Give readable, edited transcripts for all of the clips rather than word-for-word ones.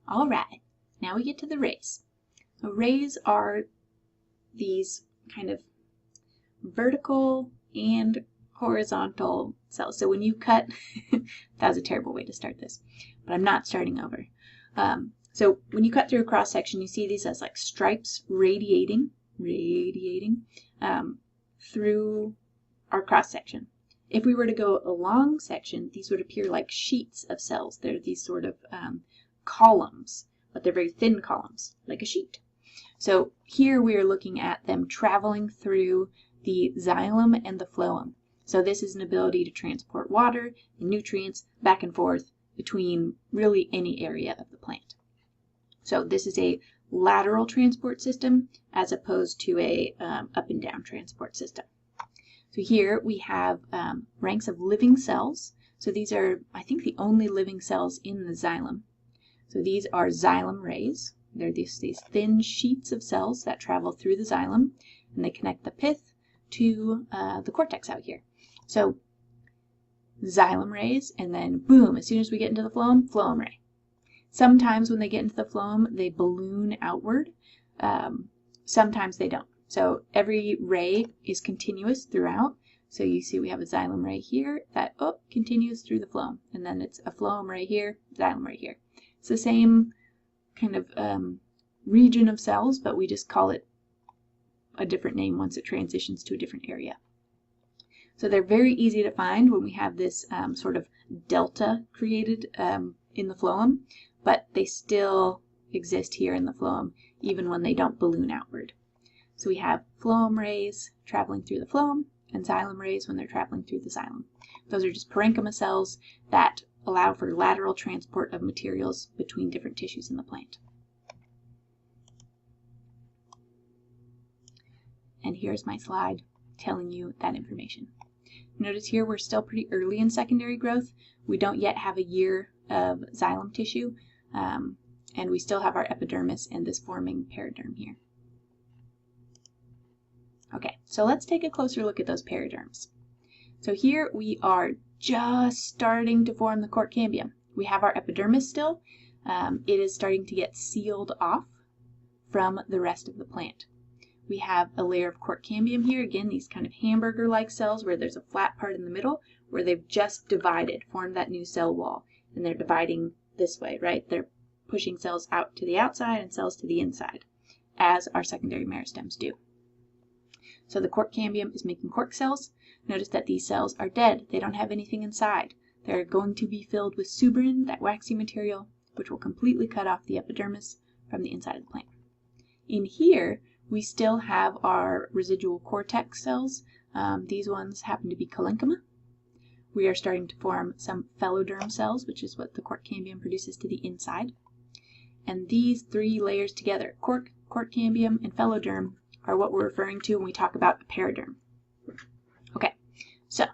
All right, now we get to the rays. So rays are these kind of vertical and horizontal cells. So when you cut, that was a terrible way to start this, but I'm not starting over. So when you cut through a cross section, you see these as like stripes radiating through our cross section. If we were to go a long section, these would appear like sheets of cells. They're these sort of columns, but they're very thin columns, like a sheet. So here we are looking at them traveling through the xylem and the phloem. So this is an ability to transport water and nutrients back and forth between really any area of the plant. So this is a lateral transport system as opposed to a up and down transport system. So here we have ranks of living cells. So these are, I think, the only living cells in the xylem. So these are xylem rays. They're these thin sheets of cells that travel through the xylem, and they connect the pith to the cortex out here. So xylem rays, and then boom, as soon as we get into the phloem, phloem ray. Sometimes when they get into the phloem, they balloon outward. Sometimes they don't. So every ray is continuous throughout. So you see we have a xylem ray here that continues through the phloem, and then it's a phloem ray here, xylem ray here. It's the same kind of region of cells, but we just call it a different name once it transitions to a different area. So they're very easy to find when we have this sort of delta created in the phloem, but they still exist here in the phloem even when they don't balloon outward. So we have phloem rays traveling through the phloem and xylem rays when they're traveling through the xylem. Those are just parenchyma cells that allow for lateral transport of materials between different tissues in the plant. And here's my slide telling you that information. Notice here we're still pretty early in secondary growth. We don't yet have a year of xylem tissue, and we still have our epidermis and this forming periterm here. Okay, so let's take a closer look at those periterms. So here we are just starting to form the cork cambium. We have our epidermis still. It is starting to get sealed off from the rest of the plant. We have a layer of cork cambium here, again these kind of hamburger-like cells where there's a flat part in the middle where they've just divided, formed that new cell wall, and they're dividing this way, right? They're pushing cells out to the outside and cells to the inside, as our secondary meristems do. So the cork cambium is making cork cells. Notice that these cells are dead. They don't have anything inside. They're going to be filled with suberin, that waxy material, which will completely cut off the epidermis from the inside of the plant. In here, we still have our residual cortex cells. These ones happen to be parenchyma. We are starting to form some phelloderm cells, which is what the cork cambium produces to the inside. And these three layers together, cork, cork cambium, and phelloderm, are what we're referring to when we talk about a periderm. Okay, so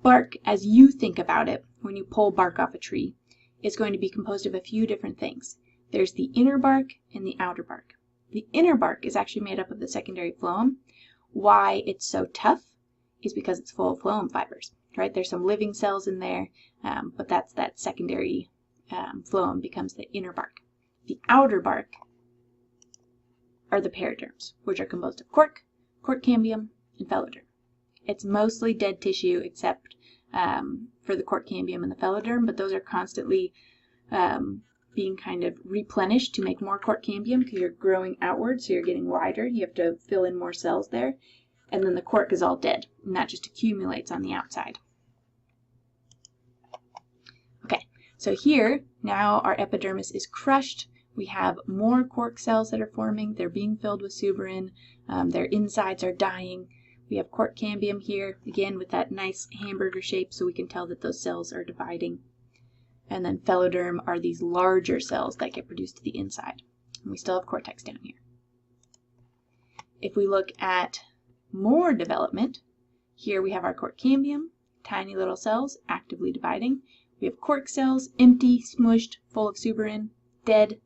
bark, as you think about it, when you pull bark off a tree, is going to be composed of a few different things. There's the inner bark and the outer bark. The inner bark is actually made up of the secondary phloem. Why it's so tough is because it's full of phloem fibers, right? There's some living cells in there, but that's that secondary phloem becomes the inner bark. The outer bark are the periterms, which are composed of cork, cork cambium, and phelloderm. It's mostly dead tissue except for the cork cambium and the phelloderm, but those are constantly being kind of replenished to make more cork cambium because you're growing outward, so you're getting wider. You have to fill in more cells there. And then the cork is all dead, and that just accumulates on the outside. Okay, so here, now our epidermis is crushed. We have more cork cells that are forming. They're being filled with suberin. Their insides are dying. We have cork cambium here, again with that nice hamburger shape, so we can tell that those cells are dividing. And then phelloderm are these larger cells that get produced to the inside. And we still have cortex down here. If we look at more development, here we have our cork cambium, tiny little cells actively dividing. We have cork cells, empty, smushed, full of suberin, dead.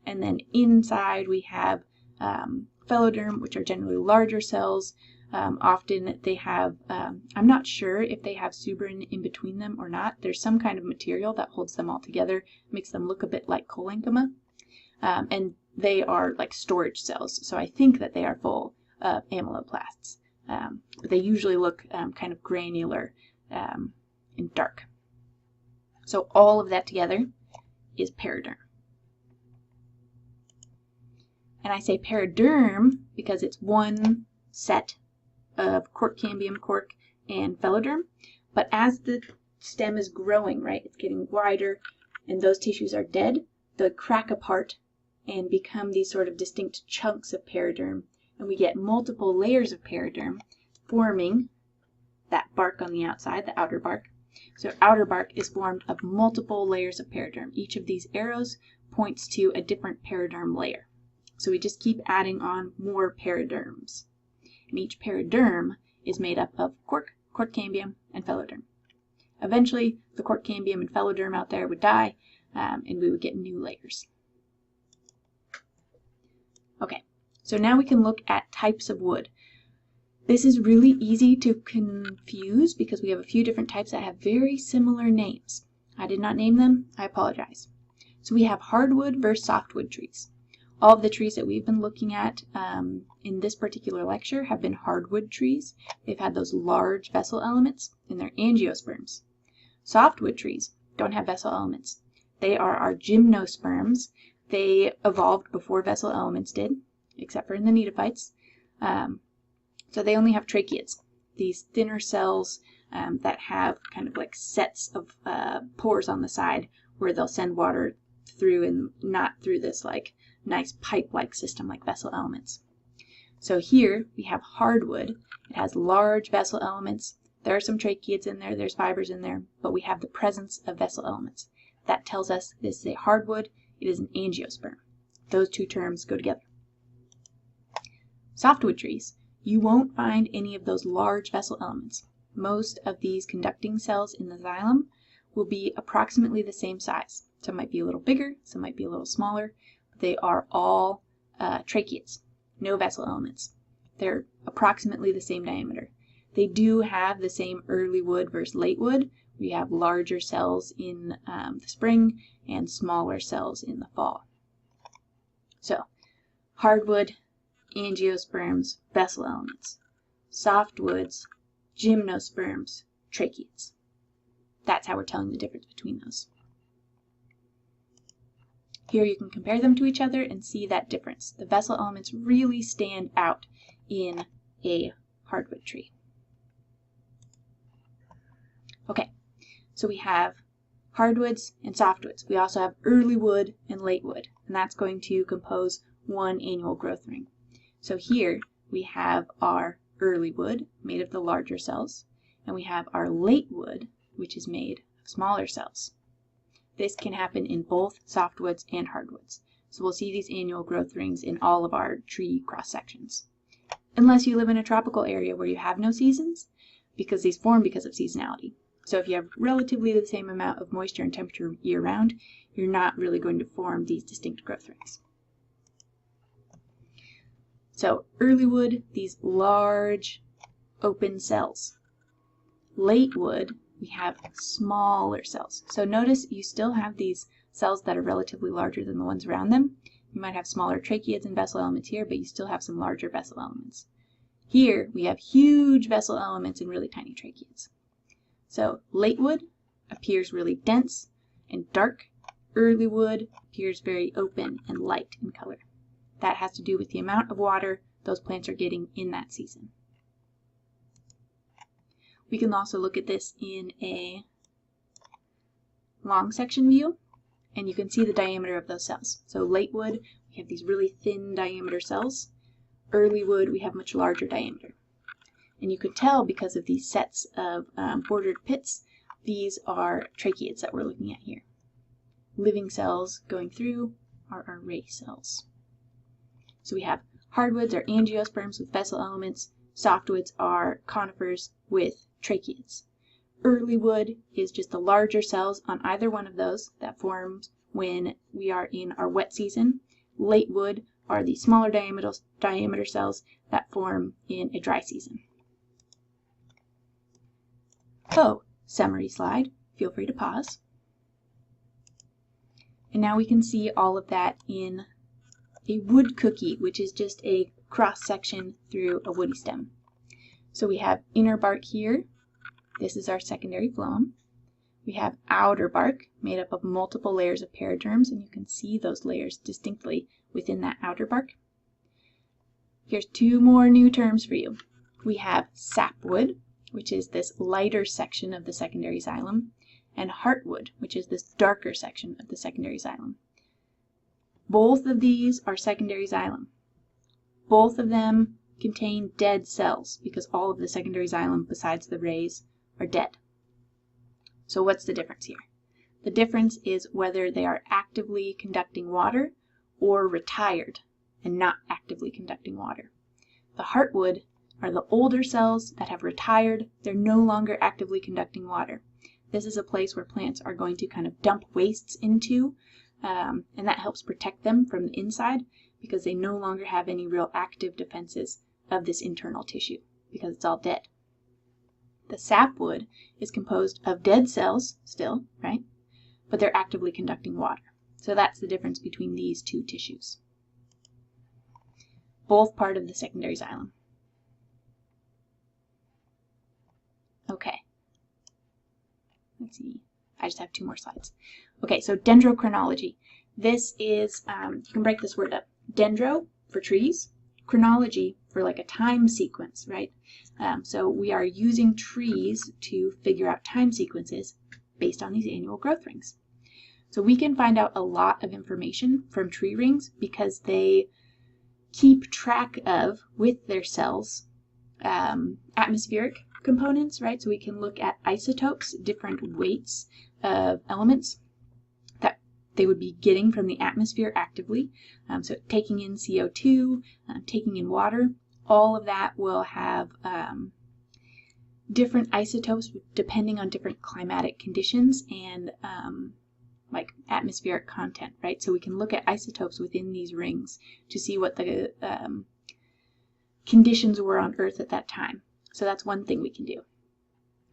And then inside we have phelloderm, which are generally larger cells. Often they have, I'm not sure if they have suberin in between them or not. There's some kind of material that holds them all together, makes them look a bit like cholenchyma. and they are like storage cells, so I think that they are full of amyloplasts. But they usually look kind of granular and dark. So all of that together is periderm. And I say periderm because it's one set of cork cambium, cork, and phyloderm. But as the stem is growing, right, it's getting wider, and those tissues are dead, they'll crack apart and become these sort of distinct chunks of periderm, and we get multiple layers of periderm forming that bark on the outside, the outer bark. So outer bark is formed of multiple layers of periderm. Each of these arrows points to a different periderm layer. So we just keep adding on more periderms. And each periderm is made up of cork, cork cambium, and phyloderm. Eventually, the cork cambium and phyloderm out there would die, and we would get new layers. Okay, so now we can look at types of wood. This is really easy to confuse because we have a few different types that have very similar names. I did not name them, I apologize. So we have hardwood versus softwood trees. All of the trees that we've been looking at in this particular lecture have been hardwood trees. They've had those large vessel elements, and they're angiosperms. Softwood trees don't have vessel elements. They are our gymnosperms. They evolved before vessel elements did, except for in the neophytes. So they only have tracheids, these thinner cells that have kind of like sets of pores on the side where they'll send water through, and not through this like nice pipe-like system like vessel elements. So here we have hardwood. It has large vessel elements. There are some tracheids in there, there's fibers in there, but we have the presence of vessel elements. That tells us this is a hardwood, it is an angiosperm. Those two terms go together. Softwood trees, you won't find any of those large vessel elements. Most of these conducting cells in the xylem will be approximately the same size. Some might be a little bigger, some might be a little smaller, but they are all tracheids, no vessel elements. They're approximately the same diameter. They do have the same early wood versus late wood. We have larger cells in the spring and smaller cells in the fall. So, hardwood, angiosperms, vessel elements. Softwoods, gymnosperms, tracheids. That's how we're telling the difference between those. Here you can compare them to each other and see that difference. The vessel elements really stand out in a hardwood tree. Okay, so we have hardwoods and softwoods. We also have early wood and late wood, and that's going to compose one annual growth ring. So here we have our early wood made of the larger cells, and we have our late wood, which is made of smaller cells. This can happen in both softwoods and hardwoods. So we'll see these annual growth rings in all of our tree cross sections. Unless you live in a tropical area where you have no seasons, because these form because of seasonality. So if you have relatively the same amount of moisture and temperature year-round, you're not really going to form these distinct growth rings. So early wood, these large open cells. Late wood, we have smaller cells. So notice you still have these cells that are relatively larger than the ones around them. You might have smaller tracheids and vessel elements here, but you still have some larger vessel elements. Here we have huge vessel elements and really tiny tracheids. So late wood appears really dense and dark. Early wood appears very open and light in color. That has to do with the amount of water those plants are getting in that season. We can also look at this in a long section view, and you can see the diameter of those cells. So late wood, we have these really thin diameter cells. Early wood, we have much larger diameter. And you could tell because of these sets of bordered pits, these are tracheids that we're looking at here. Living cells going through are our ray cells. So we have hardwoods are angiosperms with vessel elements. Softwoods are conifers with tracheids. Early wood is just the larger cells on either one of those that forms when we are in our wet season. Late wood are the smaller diameter cells that form in a dry season. So, summary slide. Feel free to pause. And now we can see all of that in a wood cookie, which is just a cross section through a woody stem. So we have inner bark here. This is our secondary phloem. We have outer bark made up of multiple layers of periterms, and you can see those layers distinctly within that outer bark. Here's two more new terms for you. We have sapwood, which is this lighter section of the secondary xylem, and heartwood, which is this darker section of the secondary xylem. Both of these are secondary xylem. Both of them contain dead cells because all of the secondary xylem besides the rays are dead. So what's the difference here? The difference is whether they are actively conducting water or retired and not actively conducting water. The heartwood are the older cells that have retired. They're no longer actively conducting water. This is a place where plants are going to kind of dump wastes into, and that helps protect them from the inside because they no longer have any real active defenses of this internal tissue because it's all dead. The sapwood is composed of dead cells still, right? But they're actively conducting water. So that's the difference between these two tissues. Both part of the secondary xylem. Okay. Let's see. I just have two more slides. Okay, so dendrochronology. This is, you can break this word up. Dendro for trees, chronology for like a time sequence, right? So we are using trees to figure out time sequences based on these annual growth rings. So we can find out a lot of information from tree rings because they keep track of, with their cells, atmospheric components, right? So we can look at isotopes, different weights of elements that they would be getting from the atmosphere actively. So taking in CO2, taking in water, all of that will have different isotopes depending on different climatic conditions and like atmospheric content, right? So we can look at isotopes within these rings to see what the conditions were on Earth at that time. So that's one thing we can do.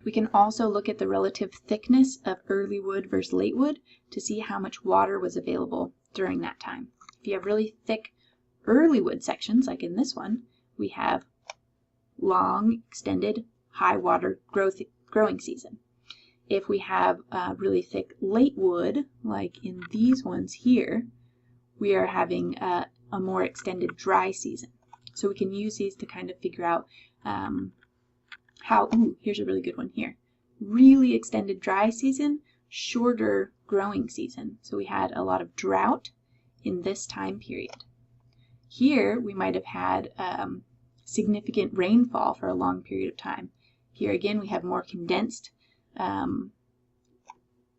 We can also look at the relative thickness of early wood versus late wood to see how much water was available during that time. If you have really thick early wood sections, like in this one, we have long, extended, high water growing season. If we have really thick late wood, like in these ones here, we are having a more extended dry season. So we can use these to kind of figure out here's a really good one here. Really extended dry season, shorter growing season. So we had a lot of drought in this time period. Here we might have had significant rainfall for a long period of time. Here again we have more condensed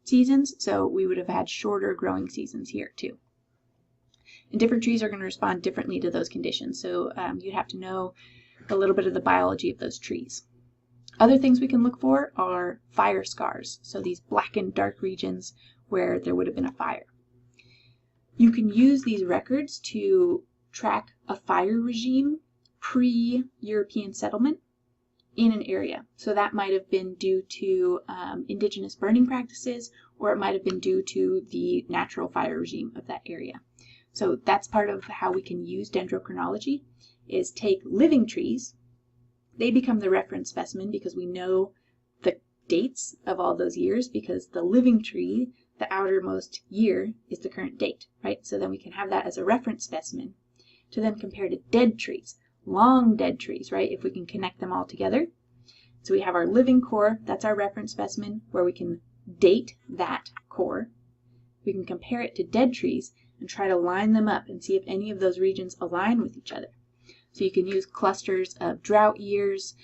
seasons, so we would have had shorter growing seasons here too. And different trees are going to respond differently to those conditions, so you'd have to know a little bit of the biology of those trees. Other things we can look for are fire scars, so these blackened dark regions where there would have been a fire. You can use these records to track a fire regime pre-European settlement in an area. So that might have been due to indigenous burning practices, or it might have been due to the natural fire regime of that area. So that's part of how we can use dendrochronology, is take living trees. They become the reference specimen because we know the dates of all those years because the living tree, the outermost year, is the current date, right? So then we can have that as a reference specimen to then compare to dead trees, long dead trees, right? If we can connect them all together. So we have our living core, that's our reference specimen where we can date that core. We can compare it to dead trees and try to line them up and see if any of those regions align with each other. So you can use clusters of drought years,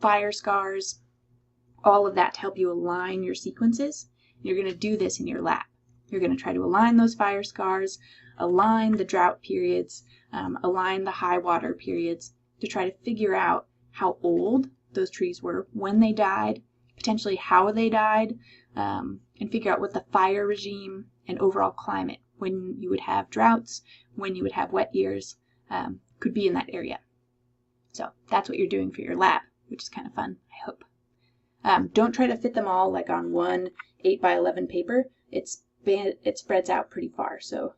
fire scars, all of that to help you align your sequences. You're going to do this in your lab. You're going to try to align those fire scars, align the drought periods, align the high water periods to try to figure out how old those trees were when they died, potentially how they died, and figure out what the fire regime and overall climate, when you would have droughts, when you would have wet years, could be in that area. So that's what you're doing for your lab, which is kind of fun, I hope. Don't try to fit them all like on one 8x11 paper. It's it spreads out pretty far, so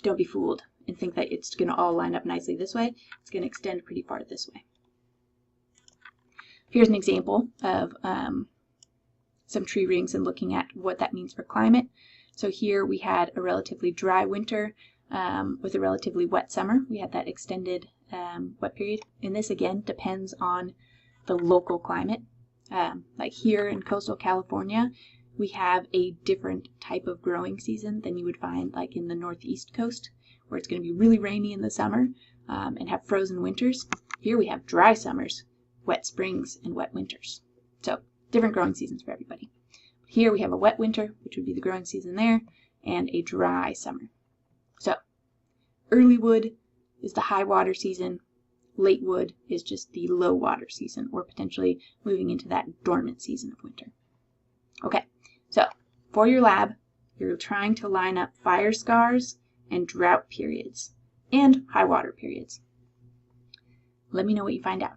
don't be fooled and think that it's going to all line up nicely this way. It's going to extend pretty far this way. Here's an example of some tree rings and looking at what that means for climate. So here we had a relatively dry winter with a relatively wet summer. We had that extended wet period, and this again depends on the local climate. Like here in coastal California, we have a different type of growing season than you would find like in the northeast coast, where it's going to be really rainy in the summer and have frozen winters. Here we have dry summers, wet springs, and wet winters. So different growing seasons for everybody. Here we have a wet winter, which would be the growing season there, and a dry summer. So early wood is the high water season. Late wood is just the low water season, or potentially moving into that dormant season of winter. Okay, so for your lab, you're trying to line up fire scars and drought periods and high water periods. Let me know what you find out.